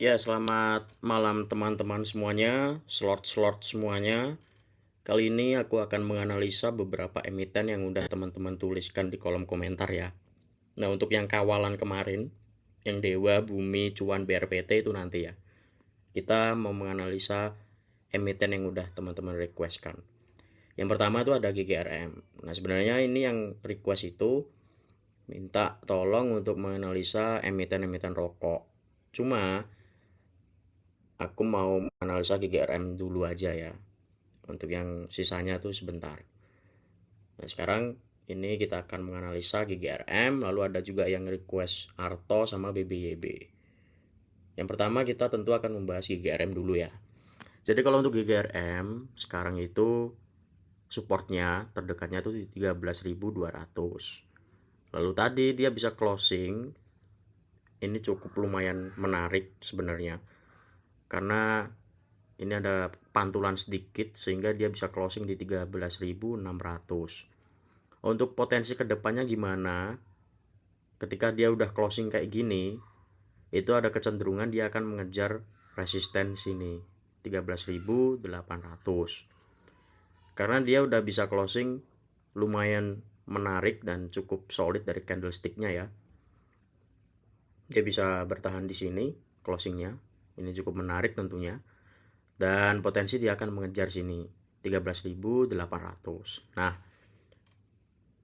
Ya, selamat malam teman-teman semuanya, slot-slot semuanya. Kali ini aku akan menganalisa beberapa emiten yang udah teman-teman tuliskan di kolom komentar ya. Nah, untuk yang kawalan kemarin, yang Dewa, Bumi, Cuan, BRPT itu nanti ya. Kita mau menganalisa emiten yang udah teman-teman requestkan. Yang pertama itu ada GGRM. Nah, sebenarnya ini yang request itu minta tolong untuk menganalisa emiten-emiten rokok. Cuma aku mau analisa GGRM dulu aja ya. Untuk yang sisanya tuh sebentar. Nah, sekarang ini kita akan menganalisa GGRM, lalu ada juga yang request Arto sama BBYB. Yang pertama kita tentu akan membahas GGRM dulu ya. Jadi kalau untuk GGRM sekarang itu supportnya terdekatnya tuh di 13.200. Lalu tadi dia bisa closing, ini cukup lumayan menarik sebenarnya. Karena ini ada pantulan sedikit sehingga dia bisa closing di 13.600. Untuk potensi kedepannya gimana? Ketika dia udah closing kayak gini, itu ada kecenderungan dia akan mengejar resisten sini 13.800. Karena dia udah bisa closing lumayan menarik dan cukup solid dari candlesticknya ya. Dia bisa bertahan di sini closingnya. Ini cukup menarik tentunya. Dan potensi dia akan mengejar sini 13.800. Nah,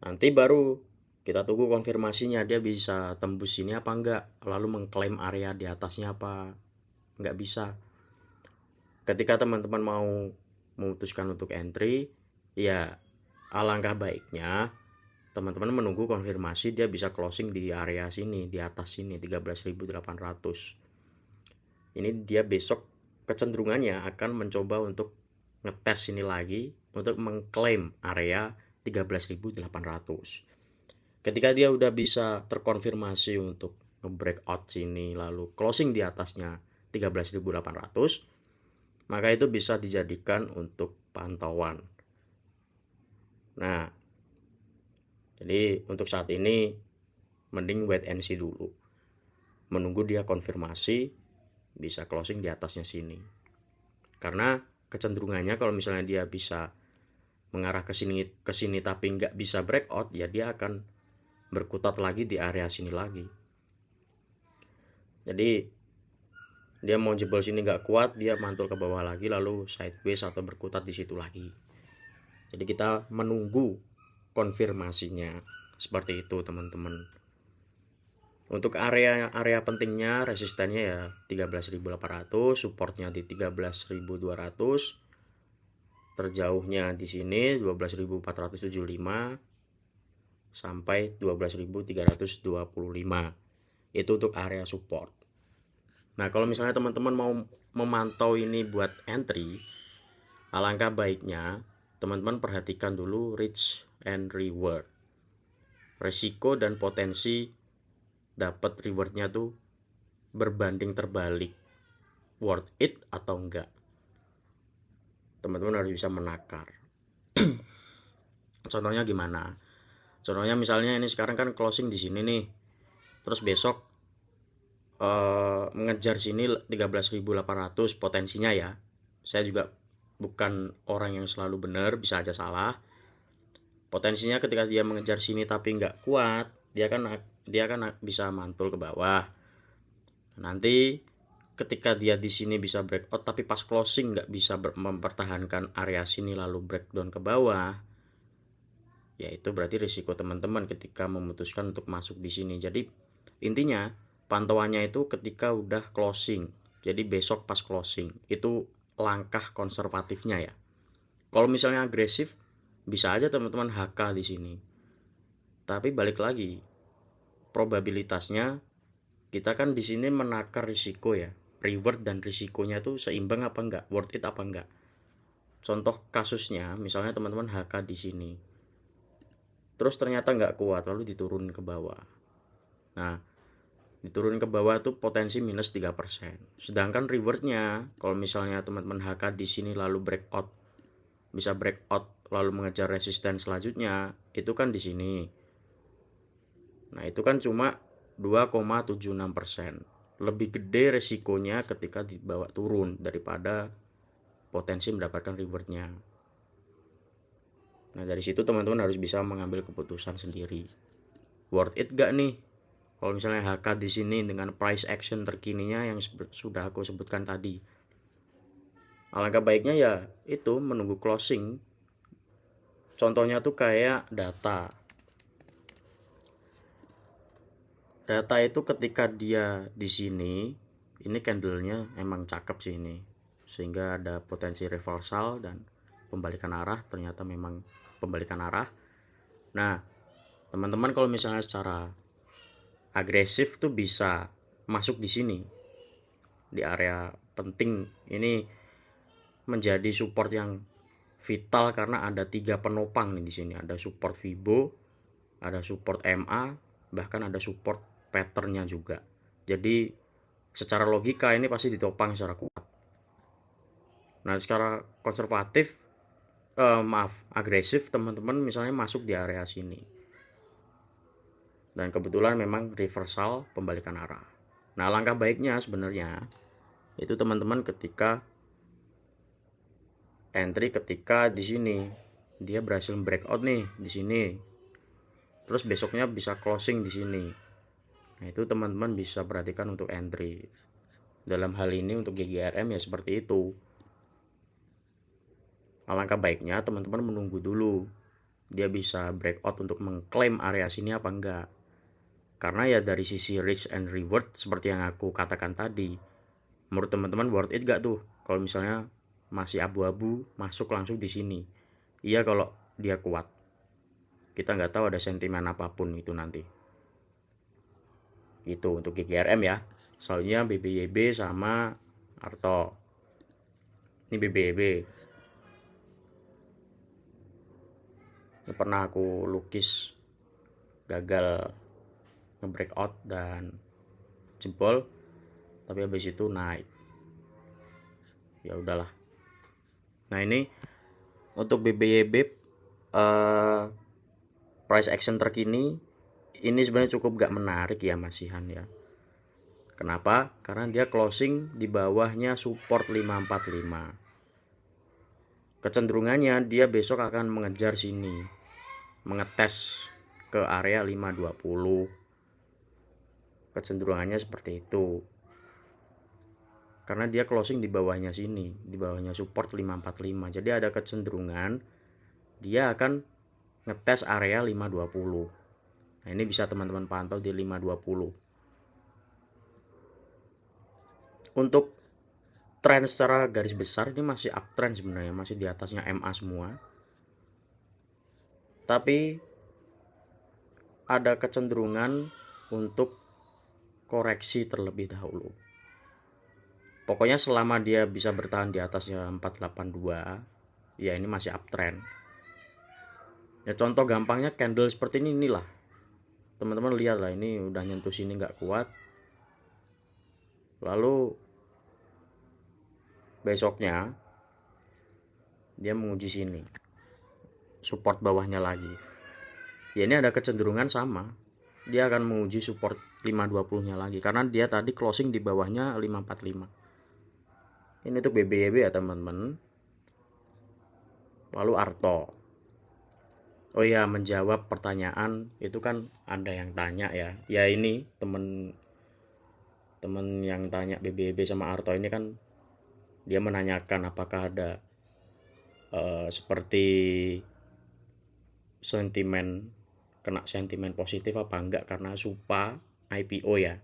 nanti baru kita tunggu konfirmasinya dia bisa tembus sini apa enggak, lalu mengklaim area di atasnya apa enggak bisa. Ketika teman-teman mau memutuskan untuk entry, ya alangkah baiknya teman-teman menunggu konfirmasi dia bisa closing di area sini, di atas sini 13.800. Ini dia besok kecenderungannya akan mencoba untuk ngetes ini lagi untuk mengklaim area 13.800. Ketika dia udah bisa terkonfirmasi untuk nge-breakout sini lalu closing di atasnya 13.800, maka itu bisa dijadikan untuk pantauan. Nah, jadi untuk saat ini mending wait and see dulu. Menunggu dia konfirmasi bisa closing di atasnya sini. Karena kecenderungannya kalau misalnya dia bisa mengarah ke sini tapi nggak bisa breakout, ya dia akan berkutat lagi di area sini lagi. Jadi dia mau jebol sini nggak kuat, dia mantul ke bawah lagi lalu sideways atau berkutat di situ lagi. Jadi kita menunggu konfirmasinya seperti itu teman-teman. Untuk area pentingnya resistennya ya 13.800, supportnya di 13.200, terjauhnya di sini 12.475 sampai 12.325. Itu untuk area support. Nah, kalau misalnya teman-teman mau memantau ini buat entry, alangkah baiknya teman-teman perhatikan dulu risk and reward. Resiko dan potensi dapat rewardnya tuh berbanding terbalik. Worth it atau enggak. Teman-teman harus bisa menakar. Contohnya gimana? Contohnya misalnya ini sekarang kan closing di sini nih. Terus besok mengejar sini 13.800 potensinya ya. Saya juga bukan orang yang selalu benar, bisa aja salah. Potensinya ketika dia mengejar sini tapi nggak kuat, dia kan bisa mantul ke bawah. Nanti ketika dia di sini bisa breakout tapi pas closing nggak bisa mempertahankan area sini lalu breakdown ke bawah, ya itu berarti risiko teman-teman ketika memutuskan untuk masuk di sini. Jadi intinya pantauannya itu ketika udah closing, jadi besok pas closing itu langkah konservatifnya ya. Kalau misalnya agresif bisa aja teman-teman HK di sini, tapi balik lagi probabilitasnya kita kan di sini menakar risiko ya, reward dan risikonya tuh seimbang apa enggak, worth it apa enggak. Contoh kasusnya misalnya teman-teman HK di sini terus ternyata nggak kuat lalu diturunin ke bawah. Nah, diturunin ke bawah tuh potensi minus 3%. Sedangkan rewardnya kalau misalnya teman-teman HK di sini lalu breakout, bisa breakout lalu mengejar resisten selanjutnya, itu kan di sini. Nah, itu kan cuma 2,76%. lebih gede resikonya ketika dibawa turun daripada potensi mendapatkan rewardnya. Nah dari situ teman-teman harus bisa mengambil keputusan sendiri. Worth it gak nih? Kalau misalnya HK di sini dengan price action terkininya yang sudah aku sebutkan tadi. Alangkah baiknya ya itu menunggu closing. Contohnya tuh kayak data. Data itu ketika dia di sini, ini candlenya emang cakep sih ini. Sehingga ada potensi reversal dan pembalikan arah, ternyata memang pembalikan arah. Nah, teman-teman kalau misalnya secara agresif tuh bisa masuk di sini. Di area penting ini menjadi support yang vital karena ada 3 penopang nih di sini. Ada support Fibo, ada support MA, bahkan ada support patternnya juga. Jadi secara logika ini pasti ditopang secara kuat. Nah secara konservatif, agresif teman-teman misalnya masuk di area sini. Dan kebetulan memang reversal pembalikan arah. Nah langkah baiknya sebenarnya itu teman-teman ketika entry ketika di sini dia berhasil breakout nih di sini. Terus besoknya bisa closing di sini. Nah, itu teman-teman bisa perhatikan untuk entry. Dalam hal ini untuk GGRM ya seperti itu. Alangkah baiknya teman-teman menunggu dulu. Dia bisa breakout untuk mengklaim area sini apa enggak. Karena ya dari sisi risk and reward seperti yang aku katakan tadi. Menurut teman-teman worth it gak tuh kalau misalnya masih abu-abu masuk langsung di sini. Iya kalau dia kuat. Kita nggak tahu ada sentimen apapun itu nanti. Itu untuk GGRM ya. Selanjutnya BBYB sama Arto. Ini BBYB. Ini pernah aku lukis gagal nge-breakout dan jebol, tapi habis itu naik. Ya udahlah. Nah ini untuk BBYB price action terkini ini sebenarnya cukup gak menarik ya masihan ya. Kenapa? Karena dia closing di bawahnya support 545. Kecenderungannya dia besok akan mengejar sini, mengetes ke area 520. Kecenderungannya seperti itu. Karena dia closing di bawahnya sini, di bawahnya support 545. Jadi ada kecenderungan dia akan ngetes area 520. Nah, ini bisa teman-teman pantau di 520. Untuk tren secara garis besar ini masih uptrend sebenarnya, masih di atasnya MA semua. Tapi ada kecenderungan untuk koreksi terlebih dahulu. Pokoknya selama dia bisa bertahan di atasnya 482, ya ini masih uptrend. Ya contoh gampangnya candle seperti ini inilah. Teman-teman lihat lah, ini udah nyentuh sini nggak kuat. Lalu besoknya dia menguji sini. Support bawahnya lagi. Ya ini ada kecenderungan sama. Dia akan menguji support 520-nya lagi karena dia tadi closing di bawahnya 545. Ini untuk BBYB ya teman-teman. Lalu Arto. Oh ya, menjawab pertanyaan itu kan ada yang tanya ya. Ya ini temen yang tanya BBYB sama Arto ini kan dia menanyakan apakah ada seperti sentimen, kena sentimen positif apa enggak karena Supa IPO ya.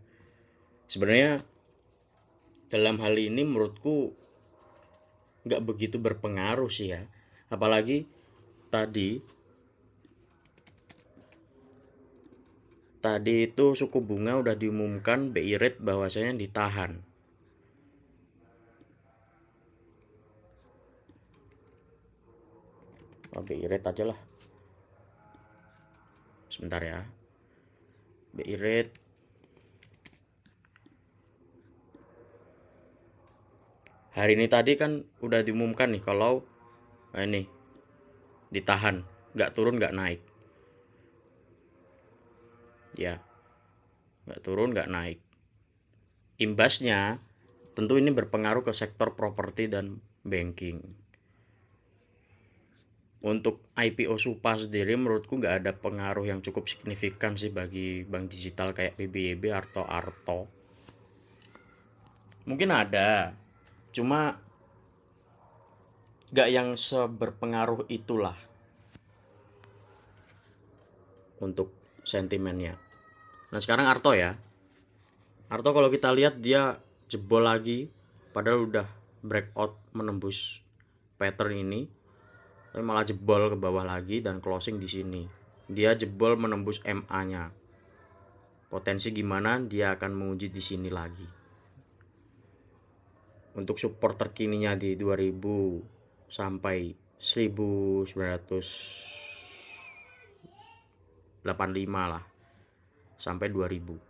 Sebenarnya dalam hal ini menurutku nggak begitu berpengaruh sih ya. Apalagi tadi itu suku bunga udah diumumkan BI rate bahwasanya ditahan. BI rate aja lah. Sebentar ya. BI rate hari ini tadi kan udah diumumkan nih kalau ini ditahan, nggak turun nggak naik. Ya, nggak turun nggak naik. imbasnya tentu ini berpengaruh ke sektor properti dan banking. Untuk IPO Supa sendiri menurutku nggak ada pengaruh yang cukup signifikan sih bagi bank digital kayak BBYB atau Arto. Mungkin ada, cuma nggak yang seberpengaruh itulah untuk sentimennya. Nah sekarang Arto ya. Arto kalau kita lihat dia jebol lagi, padahal udah breakout menembus pattern ini, tapi malah jebol ke bawah lagi dan closing di sini. Dia jebol menembus MA-nya. Potensi gimana dia akan menguji di sini lagi. Untuk support terkininya di 2000 sampai 1985 lah, sampai 2000.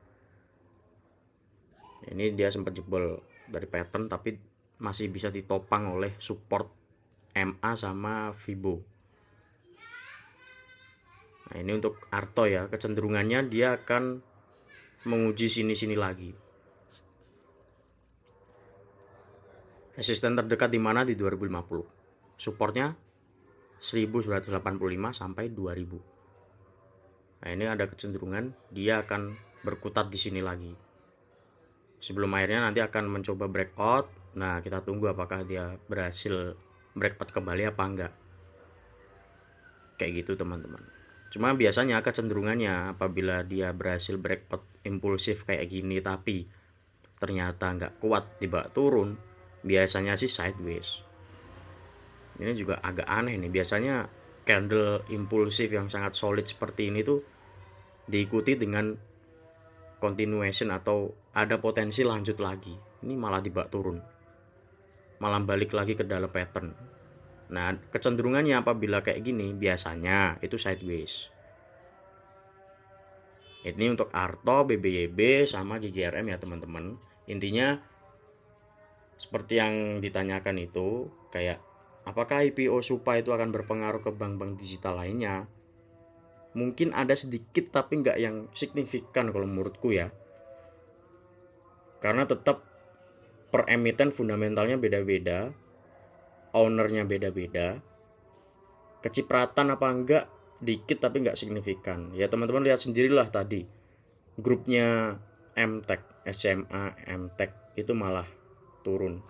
Ini dia sempat jebol dari pattern tapi masih bisa ditopang oleh support MA sama Fibo. Nah ini untuk Arto ya, kecenderungannya dia akan menguji sini-sini lagi. Resisten terdekat di mana? Di 2050. Supportnya 1985 sampai 2000. Nah ini ada kecenderungan dia akan berkutat di sini lagi. Sebelum akhirnya nanti akan mencoba breakout. Nah kita tunggu apakah dia berhasil breakout kembali apa enggak. Kayak gitu teman-teman. Cuma biasanya kecenderungannya apabila dia berhasil breakout impulsif kayak gini tapi ternyata nggak kuat tiba turun, biasanya sih sideways. Ini juga agak aneh nih. Biasanya candle impulsif yang sangat solid seperti ini tuh diikuti dengan continuation atau ada potensi lanjut lagi. Ini malah tiba turun, malah balik lagi ke dalam pattern. Nah kecenderungannya apabila kayak gini biasanya itu sideways. Ini untuk Arto, BBYB sama GGRM ya teman-teman. Intinya seperti yang ditanyakan itu, kayak apakah IPO Supa itu akan berpengaruh ke bank-bank digital lainnya? Mungkin ada sedikit tapi nggak yang signifikan kalau menurutku ya. Karena tetap per emiten fundamentalnya beda-beda, ownernya beda-beda, kecipratan apa enggak dikit tapi nggak signifikan. Ya teman-teman lihat sendirilah tadi, grupnya MTech, SMA MTech itu malah turun.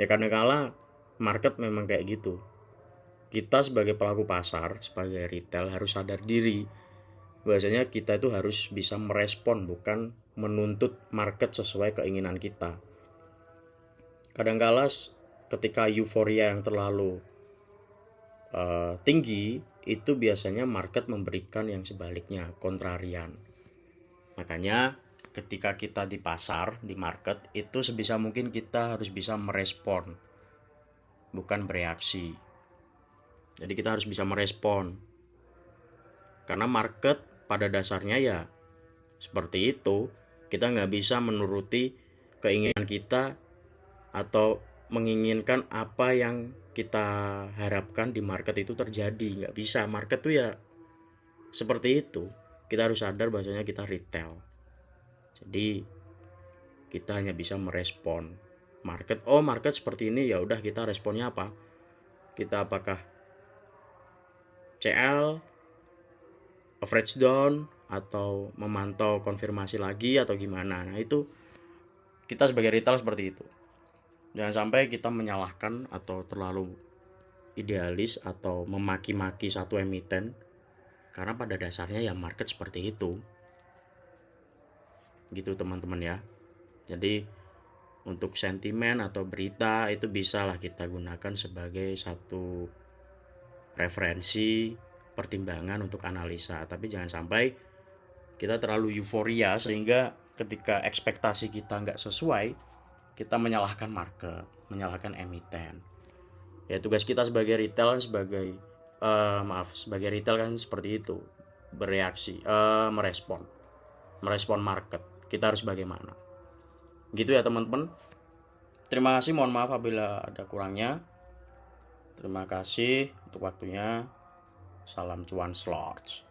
Ya kadang-kala market memang kayak gitu. Kita sebagai pelaku pasar, sebagai retail harus sadar diri bahwasanya kita itu harus bisa merespon, bukan menuntut market sesuai keinginan kita. Kadang-kala ketika euforia yang terlalu tinggi, itu biasanya market memberikan yang sebaliknya, kontrarian. Makanya ketika kita di pasar, di market, itu sebisa mungkin kita harus bisa merespon, bukan bereaksi. Jadi kita harus bisa merespon. Karena market pada dasarnya ya seperti itu. Kita nggak bisa menuruti keinginan kita atau menginginkan apa yang kita harapkan di market itu terjadi. Nggak bisa. Market tuh ya seperti itu. Kita harus sadar bahwasanya kita retail. Jadi kita hanya bisa merespon market. Oh market seperti ini, ya udah kita responnya apa? Kita apakah CL, average down, atau memantau konfirmasi lagi atau gimana? Nah itu kita sebagai retail seperti itu. Jangan sampai kita menyalahkan atau terlalu idealis atau memaki-maki satu emiten, karena pada dasarnya ya market seperti itu. Gitu teman-teman ya. Jadi untuk sentimen atau berita itu bisa lah kita gunakan sebagai satu referensi pertimbangan untuk analisa. Tapi jangan sampai kita terlalu euforia sehingga ketika ekspektasi kita nggak sesuai, kita menyalahkan market, menyalahkan emiten. Ya tugas kita sebagai retail sebagai retail kan seperti itu, bereaksi, merespon market. Kita harus bagaimana? Gitu ya teman-teman. Terima kasih, mohon maaf apabila ada kurangnya. Terima kasih untuk waktunya. Salam cuan slots.